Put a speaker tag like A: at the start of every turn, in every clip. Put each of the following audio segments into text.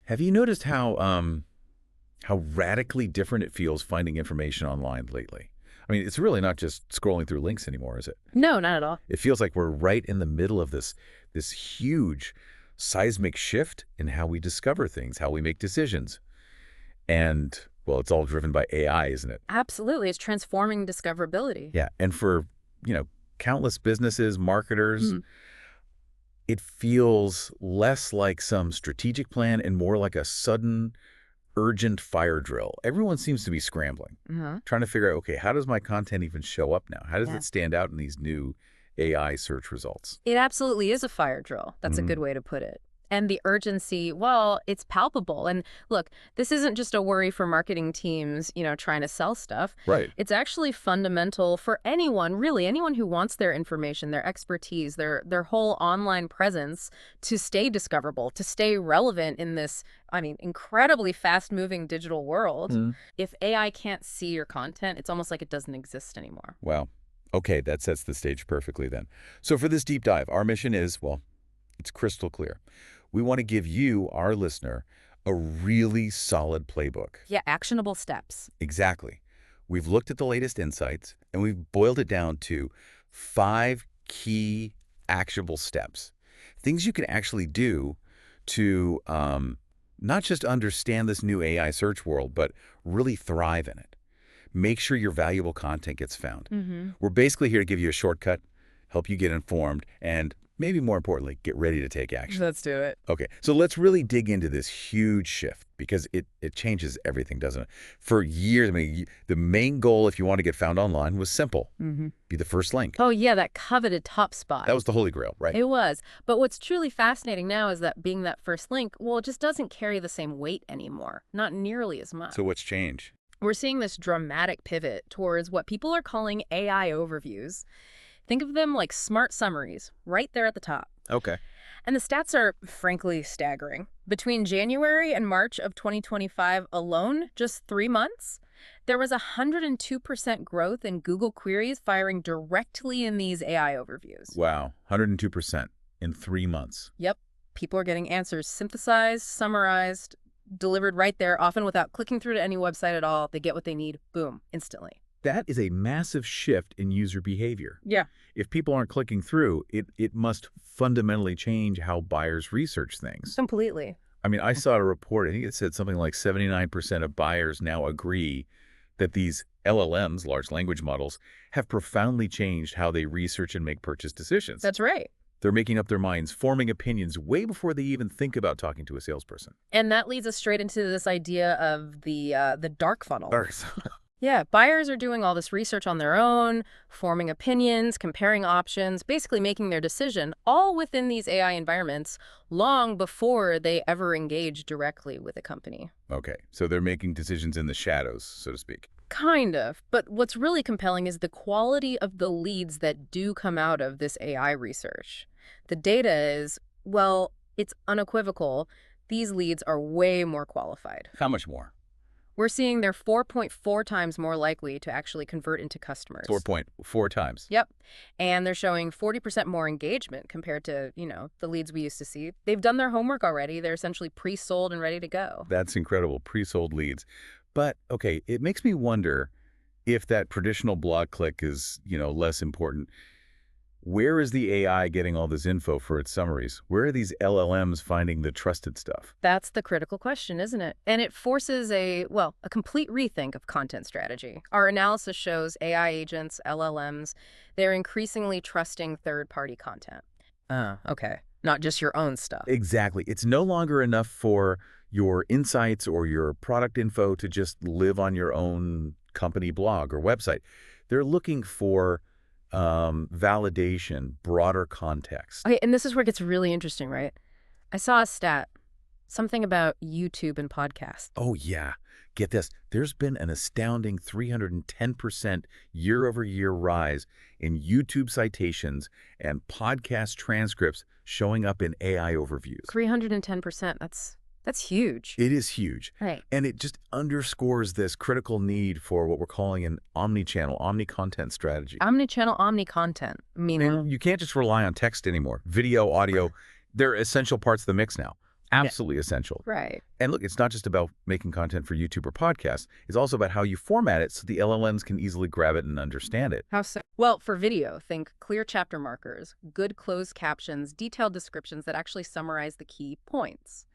A: Have you noticed how radically different it feels finding information online lately? I mean, it's really not just scrolling through links anymore, is it?
B: No, not at all.
A: It feels like we're right in the middle of this huge seismic shift in how we discover things, how we make decisions. And, well, it's all driven by AI, isn't it?
B: Absolutely. It's transforming discoverability.
A: Yeah. And for, countless businesses, marketers, it feels less like some strategic plan and more like a sudden, urgent fire drill. Everyone seems to be scrambling, trying to figure out, okay, how does my content even show up now? How does it stand out in these new AI search results?
B: It absolutely is a fire drill. That's a good way to put it. And the urgency, well, it's palpable. And look, this isn't just a worry for marketing teams, trying to sell stuff.
A: Right.
B: It's actually fundamental for anyone, really, anyone who wants their information, their expertise, their whole online presence to stay discoverable, to stay relevant in this, incredibly fast-moving digital world. If AI can't see your content, it's almost like it doesn't exist anymore.
A: Wow. Okay, that sets the stage perfectly then. So for this deep dive, our mission is, well, it's crystal clear. We want to give you, our listener, a really solid playbook.
B: Yeah, actionable steps.
A: Exactly. We've looked at the latest insights, and we've boiled it down to 5 key actionable steps. Things you can actually do to not just understand this new AI search world, but really thrive in it. Make sure your valuable content gets found. We're basically here to give you a shortcut, help you get informed, and maybe more importantly, get ready to take action.
B: Let's do it.
A: Okay, so let's really dig into this huge shift because it changes everything, doesn't it? For years, the main goal if you want to get found online was simple. Be the first link.
B: Oh, yeah, that coveted top spot.
A: That was the holy grail, right?
B: It was. But what's truly fascinating now is that being that first link, well, it just doesn't carry the same weight anymore. Not nearly as much.
A: So what's changed?
B: We're seeing this dramatic pivot towards what people are calling AI overviews. Think of them like smart summaries, right there at the top.
A: Okay.
B: And the stats are, frankly, staggering. Between January and March of 2025 alone, just 3 months, there was 102% growth in Google queries firing directly in these AI overviews.
A: Wow, 102% in 3 months.
B: Yep. People are getting answers synthesized, summarized, delivered right there, often without clicking through to any website at all. They get what they need, boom, instantly.
A: That is a massive shift in user behavior.
B: Yeah.
A: If people aren't clicking through, it must fundamentally change how buyers research things.
B: Completely.
A: I saw a report, I think it said something like 79% of buyers now agree that these LLMs, large language models, have profoundly changed how they research and make purchase decisions.
B: That's right.
A: They're making up their minds, forming opinions way before they even think about talking to a salesperson.
B: And that leads us straight into this idea of the dark funnel. Yeah, buyers are doing all this research on their own, forming opinions, comparing options, basically making their decision, all within these AI environments long before they ever engage directly with a company.
A: Okay, so they're making decisions in the shadows, so to speak.
B: Kind of. But what's really compelling is the quality of the leads that do come out of this AI research. The data is, well, it's unequivocal. These leads are way more qualified.
A: How much more?
B: We're seeing they're 4.4 times more likely to actually convert into customers.
A: 4.4 times.
B: Yep. And they're showing 40% more engagement compared to, the leads we used to see. They've done their homework already. They're essentially pre-sold and ready to go.
A: That's incredible, pre-sold leads. But, okay, it makes me wonder if that traditional blog click is, less important. Where is the AI getting all this info for its summaries? Where are these LLMs finding the trusted stuff?
B: That's the critical question, isn't it? And it forces a complete rethink of content strategy. Our analysis shows AI agents, LLMs, they're increasingly trusting third-party content. Okay. Not just your own stuff.
A: Exactly. It's no longer enough for your insights or your product info to just live on your own company blog or website. They're looking for validation, broader context.
B: Okay, and this is where it gets really interesting, right? I saw a stat, something about YouTube and podcasts.
A: Oh, yeah. Get this. There's been an astounding 310% year-over-year rise in YouTube citations and podcast transcripts showing up in AI overviews.
B: 310%. That's huge.
A: It is huge.
B: Right.
A: And it just underscores this critical need for what we're calling an omni-channel, omni-content strategy.
B: Omni-channel, omni-content, meaning?
A: You can't just rely on text anymore. Video, audio, they're essential parts of the mix now. Absolutely essential.
B: Right.
A: And look, it's not just about making content for YouTube or podcasts. It's also about how you format it so the LLMs can easily grab it and understand it.
B: How so? Well, for video, think clear chapter markers, good closed captions, detailed descriptions that actually summarize the key points.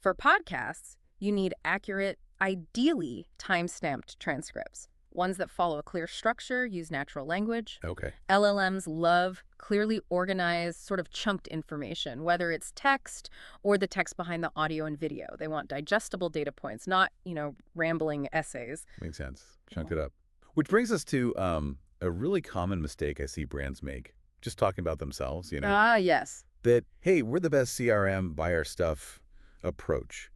B: For podcasts, you need accurate, ideally time-stamped transcripts, ones that follow a clear structure, use natural language.
A: Okay.
B: LLMs love clearly organized, sort of chunked information, whether it's text or the text behind the audio and video. They want digestible data points, not, rambling essays.
A: Makes sense. Chunked it up. Which brings us to a really common mistake I see brands make. Just talking about themselves,
B: Ah, yes.
A: that, hey, we're the best CRM, buy our stuff approach.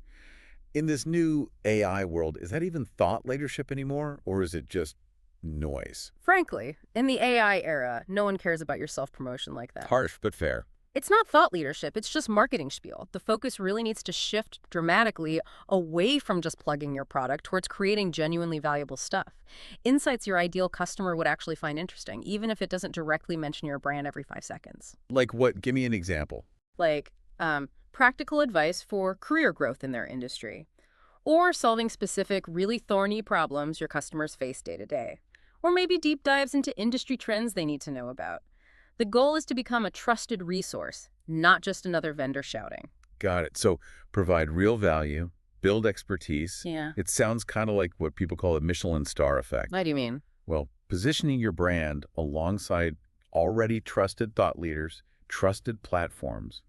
A: In this new AI world, is that even thought leadership anymore, or is it just noise?
B: Frankly, in the AI era, no one cares about your self-promotion like that.
A: Harsh, but fair.
B: It's not thought leadership, it's just marketing spiel. The focus really needs to shift dramatically away from just plugging your product towards creating genuinely valuable stuff. Insights your ideal customer would actually find interesting, even if it doesn't directly mention your brand every 5 seconds.
A: Like what? Give me an example.
B: Like, practical advice for career growth in their industry, or solving specific, really thorny problems your customers face day to day, or maybe deep dives into industry trends they need to know about. The goal is to become a trusted resource, not just another vendor shouting.
A: Got it. So provide real value, build expertise.
B: Yeah.
A: It sounds kind of like what people call a Michelin star effect.
B: What do you mean?
A: Well, positioning your brand alongside already trusted thought leaders, trusted platforms,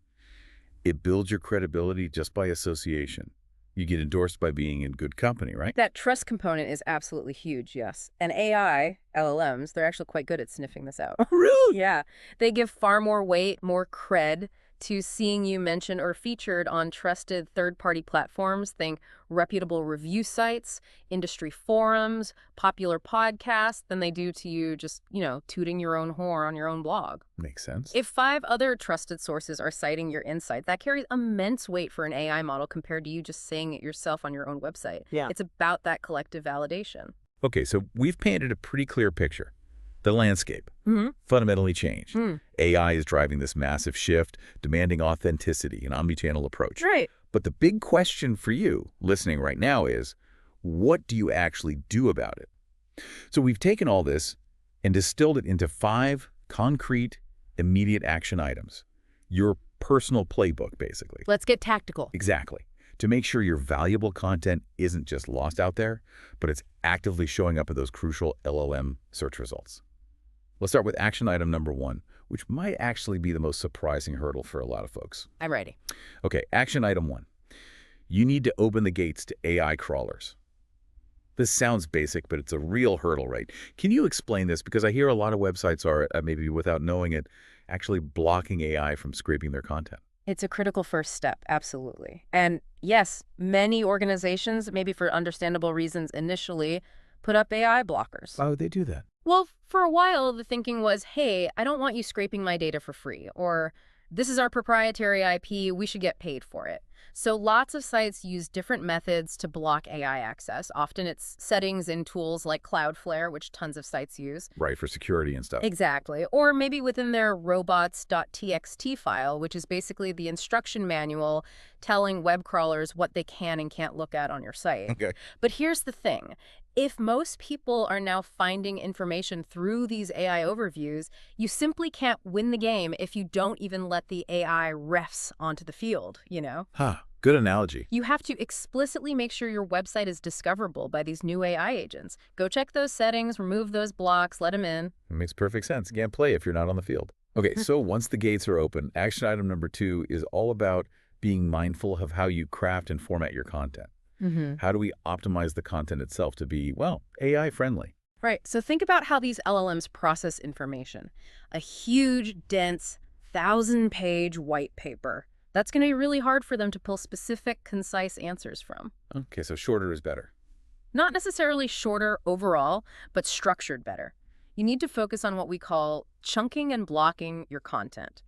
A: it builds your credibility just by association. You get endorsed by being in good company, right?
B: That trust component is absolutely huge, yes. And AI, LLMs, they're actually quite good at sniffing this out.
A: Really?
B: Yeah. They give far more weight, more cred to seeing you mentioned or featured on trusted third-party platforms. Think reputable review sites, industry forums, popular podcasts, than they do to you just, tooting your own horn on your own blog.
A: Makes sense.
B: If 5 other trusted sources are citing your insight, that carries immense weight for an AI model compared to you just saying it yourself on your own website.
C: Yeah.
B: It's about that collective validation.
A: Okay, so we've painted a pretty clear picture. The landscape fundamentally changed. AI is driving this massive shift, demanding authenticity, an omnichannel approach.
B: Right.
A: But the big question for you listening right now is, what do you actually do about it? So we've taken all this and distilled it into 5 concrete, immediate action items. Your personal playbook, basically.
B: Let's get tactical.
A: Exactly. To make sure your valuable content isn't just lost out there, but it's actively showing up in those crucial LLM search results. Let's start with action item number 1, which might actually be the most surprising hurdle for a lot of folks.
B: I'm ready.
A: Okay, action item 1. You need to open the gates to AI crawlers. This sounds basic, but it's a real hurdle, right? Can you explain this? Because I hear a lot of websites are, maybe without knowing it, actually blocking AI from scraping their content.
B: It's a critical first step, absolutely. And yes, many organizations, maybe for understandable reasons initially, put up AI blockers.
A: Why would they do that?
B: Well, for a while, the thinking was, hey, I don't want you scraping my data for free, or this is our proprietary IP, we should get paid for it. So lots of sites use different methods to block AI access. Often it's settings in tools like Cloudflare, which tons of sites use.
A: Right, for security and stuff.
B: Exactly. Or maybe within their robots.txt file, which is basically the instruction manual telling web crawlers what they can and can't look at on your site.
A: Okay.
B: But here's the thing. If most people are now finding information through these AI overviews, you simply can't win the game if you don't even let the AI refs onto the field,
A: Good analogy.
B: You have to explicitly make sure your website is discoverable by these new AI agents. Go check those settings, remove those blocks, let them in.
A: It makes perfect sense. You can't play if you're not on the field. Okay, so once the gates are open, action item number 2 is all about being mindful of how you craft and format your content. How do we optimize the content itself to be, well, AI friendly?
B: Right. So think about how these LLMs process information. A huge, dense, 1,000-page white paper. That's going to be really hard for them to pull specific, concise answers from.
A: Okay, so shorter is better.
B: Not necessarily shorter overall, but structured better. You need to focus on what we call chunking and blocking your content.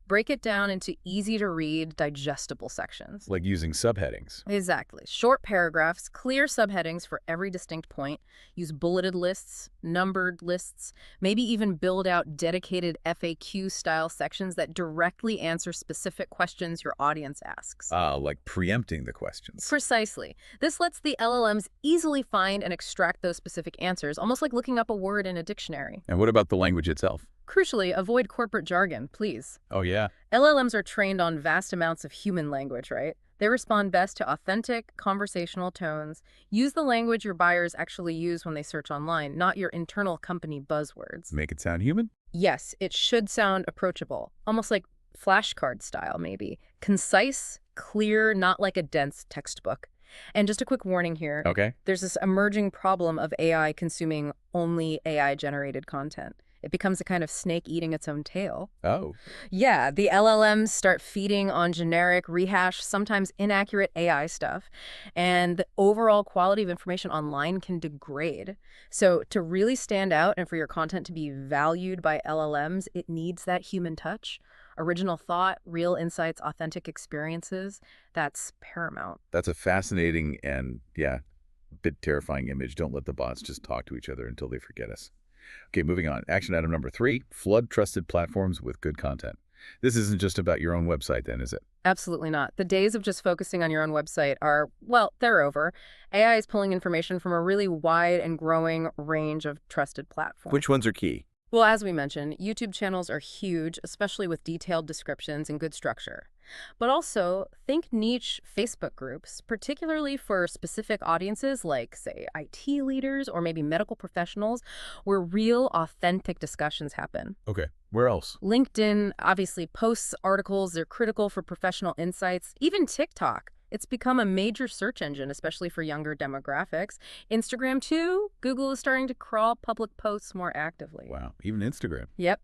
B: Break it down into easy-to-read, digestible sections.
A: Like using subheadings.
B: Exactly. Short paragraphs, clear subheadings for every distinct point. Use bulleted lists, numbered lists, maybe even build out dedicated FAQ-style sections that directly answer specific questions your audience asks.
A: Like preempting the questions.
B: Precisely. This lets the LLMs easily find and extract those specific answers, almost like looking up a word in a dictionary.
A: And what about the language itself?
B: Crucially, avoid corporate jargon, please.
A: Oh, yeah?
B: LLMs are trained on vast amounts of human language, right? They respond best to authentic, conversational tones. Use the language your buyers actually use when they search online, not your internal company buzzwords.
A: Make it sound human?
B: Yes, it should sound approachable, almost like flashcard style, maybe. Concise, clear, not like a dense textbook. And just a quick warning here.
A: Okay.
B: There's this emerging problem of AI consuming only AI-generated content. It becomes a kind of snake eating its own tail.
A: Oh.
B: Yeah, the LLMs start feeding on generic, rehashed, sometimes inaccurate AI stuff, and the overall quality of information online can degrade. So to really stand out and for your content to be valued by LLMs, it needs that human touch. Original thought, real insights, authentic experiences, that's paramount.
A: That's a fascinating and, yeah, a bit terrifying image. Don't let the bots just talk to each other until they forget us. Okay, moving on. Action item number 3, flood trusted platforms with good content. This isn't just about your own website then, is it?
B: Absolutely not. The days of just focusing on your own website are, well, they're over. AI is pulling information from a really wide and growing range of trusted platforms.
A: Which ones are key?
B: Well, as we mentioned, YouTube channels are huge, especially with detailed descriptions and good structure. But also, think niche Facebook groups, particularly for specific audiences like, say, IT leaders or maybe medical professionals, where real, authentic discussions happen.
A: Okay, where else?
B: LinkedIn obviously posts articles. They're critical for professional insights. Even TikTok. It's become a major search engine, especially for younger demographics. Instagram, too. Google is starting to crawl public posts more actively.
A: Wow, even Instagram.
B: Yep.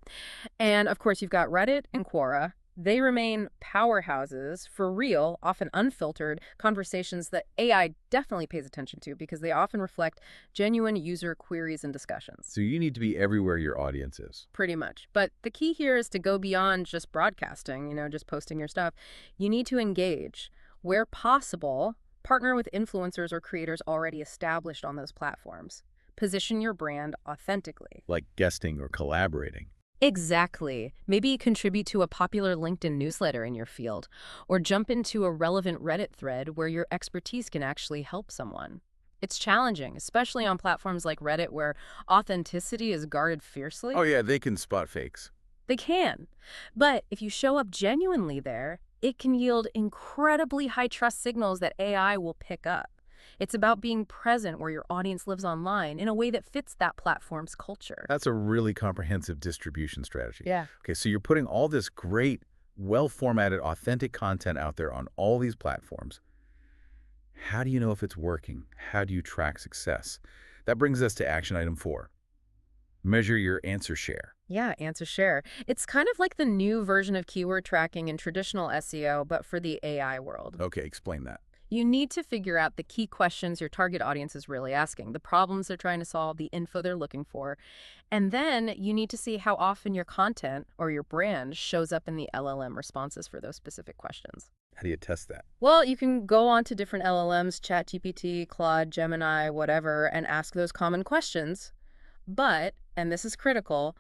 B: And, of course, you've got Reddit and Quora. They remain powerhouses for real, often unfiltered conversations that AI definitely pays attention to because they often reflect genuine user queries and discussions.
A: So you need to be everywhere your audience is.
B: Pretty much. But the key here is to go beyond just broadcasting, just posting your stuff. You need to engage. Where possible, partner with influencers or creators already established on those platforms. Position your brand authentically.
A: Like guesting or collaborating.
B: Exactly. Maybe contribute to a popular LinkedIn newsletter in your field, or jump into a relevant Reddit thread where your expertise can actually help someone. It's challenging, especially on platforms like Reddit where authenticity is guarded fiercely.
A: Oh yeah, they can spot fakes.
B: They can. But if you show up genuinely there, it can yield incredibly high trust signals that AI will pick up. It's about being present where your audience lives online in a way that fits that platform's culture.
A: That's a really comprehensive distribution strategy.
B: Yeah.
A: Okay, so you're putting all this great, well-formatted, authentic content out there on all these platforms. How do you know if it's working? How do you track success? That brings us to action item 4. Measure your answer share.
B: Yeah, answer share. It's kind of like the new version of keyword tracking in traditional SEO, but for the AI world.
A: Okay, explain that.
B: You need to figure out the key questions your target audience is really asking, the problems they're trying to solve, the info they're looking for. And then you need to see how often your content or your brand shows up in the LLM responses for those specific questions.
A: How do you test that?
B: Well, you can go on to different LLMs, ChatGPT, Claude, Gemini, whatever, and ask those common questions. But, and this is critical,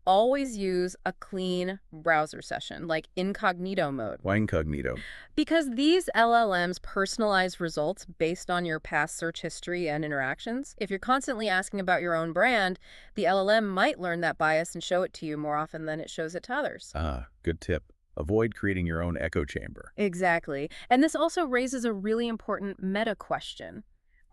B: always use a clean browser session, like incognito mode.
A: Why incognito?
B: Because these LLMs personalize results based on your past search history and interactions. If you're constantly asking about your own brand, the LLM might learn that bias and show it to you more often than it shows it to others.
A: Good tip. Avoid creating your own echo chamber.
B: Exactly. And this also raises a really important meta question.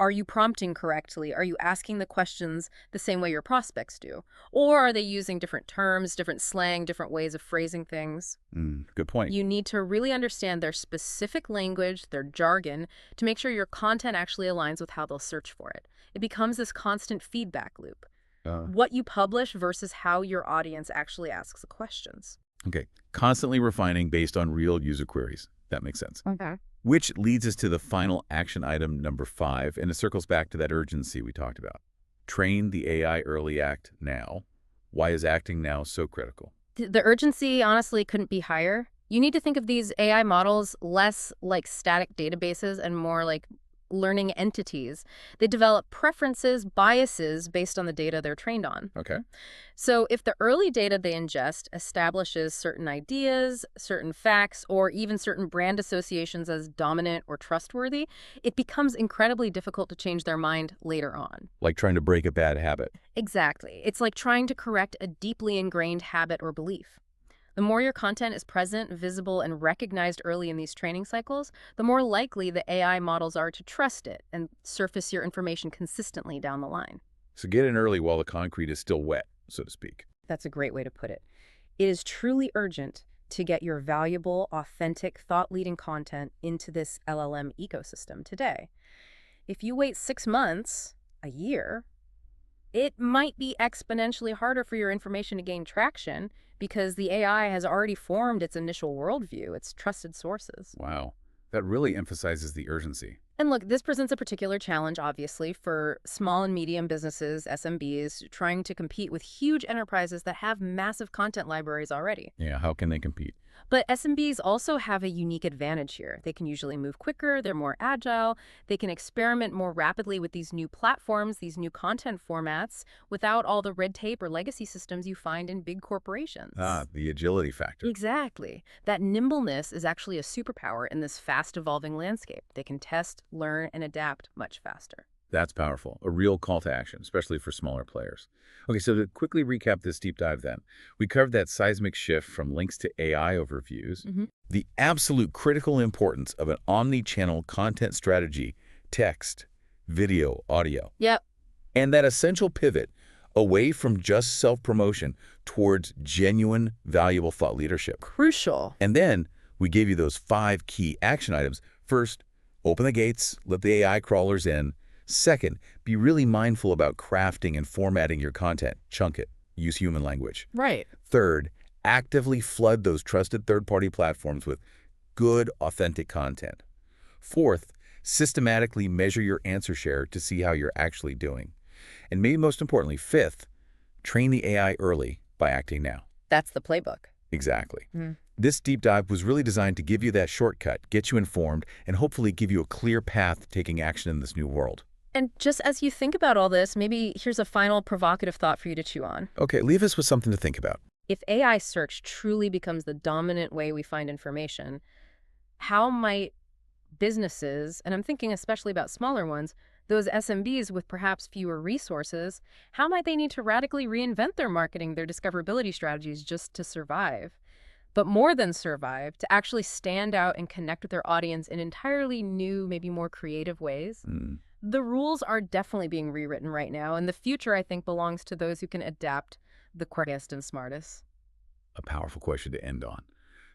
B: Are you prompting correctly? Are you asking the questions the same way your prospects do? Or are they using different terms, different slang, different ways of phrasing things?
A: Good point.
B: You need to really understand their specific language, their jargon, to make sure your content actually aligns with how they'll search for it. It becomes this constant feedback loop. What you publish versus how your audience actually asks the questions.
A: Okay. Constantly refining based on real user queries. That makes sense.
B: Okay.
A: Which leads us to the final action item number 5, and it circles back to that urgency we talked about. Train the AI early act now. Why is acting now so critical?
B: The urgency, honestly, couldn't be higher. You need to think of these AI models less like static databases and more like learning entities. They develop preferences, biases based on the data they're trained on.
A: Okay.
B: So if the early data they ingest establishes certain ideas, certain facts, or even certain brand associations as dominant or trustworthy, it becomes incredibly difficult to change their mind later on.
A: Like trying to break a bad habit.
B: Exactly. It's like trying to correct a deeply ingrained habit or belief. The more your content is present, visible, and recognized early in these training cycles, the more likely the AI models are to trust it and surface your information consistently down the line.
A: So get in early while the concrete is still wet, so to speak.
B: That's a great way to put it. It is truly urgent to get your valuable, authentic, thought-leading content into this LLM ecosystem today. If you wait 6 months, a year, it might be exponentially harder for your information to gain traction because the AI has already formed its initial worldview, its trusted sources.
A: Wow. That really emphasizes the urgency.
B: And look, this presents a particular challenge, obviously, for small and medium businesses, SMBs, trying to compete with huge enterprises that have massive content libraries already.
A: Yeah, how can they compete?
B: But SMBs also have a unique advantage here. They can usually move quicker, they're more agile, they can experiment more rapidly with these new platforms, these new content formats, without all the red tape or legacy systems you find in big corporations.
A: Ah, the agility factor.
B: Exactly. That nimbleness is actually a superpower in this fast-evolving landscape. They can test, learn, and adapt much faster.
A: That's powerful. A real call to action, especially for smaller players. Okay, so to quickly recap this deep dive then, we covered that seismic shift from links to AI overviews, the absolute critical importance of an omni-channel content strategy, text, video, audio,
B: Yep.
A: and that essential pivot away from just self-promotion towards genuine, valuable thought leadership.
B: Crucial.
A: And then we gave you those 5 key action items. First, open the gates, let the AI crawlers in. Second, be really mindful about crafting and formatting your content. Chunk it. Use human language.
B: Right.
A: Third, actively flood those trusted third-party platforms with good, authentic content. Fourth, systematically measure your answer share to see how you're actually doing. And maybe most importantly, fifth, train the AI early by acting now.
B: That's the playbook.
A: Exactly. This deep dive was really designed to give you that shortcut, get you informed, and hopefully give you a clear path to taking action in this new world.
B: And just as you think about all this, maybe here's a final provocative thought for you to chew on.
A: Okay, leave us with something to think about.
B: If AI search truly becomes the dominant way we find information, how might businesses, and I'm thinking especially about smaller ones, those SMBs with perhaps fewer resources, how might they need to radically reinvent their marketing, their discoverability strategies just to survive? But more than survive, to actually stand out and connect with their audience in entirely new, maybe more creative ways? The rules are definitely being rewritten right now, and the future, I think, belongs to those who can adapt the quickest and smartest.
A: A powerful question to end on.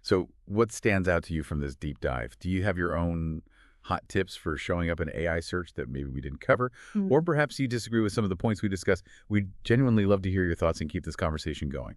A: So what stands out to you from this deep dive? Do you have your own hot tips for showing up in AI search that maybe we didn't cover? Or perhaps you disagree with some of the points we discussed? We'd genuinely love to hear your thoughts and keep this conversation going.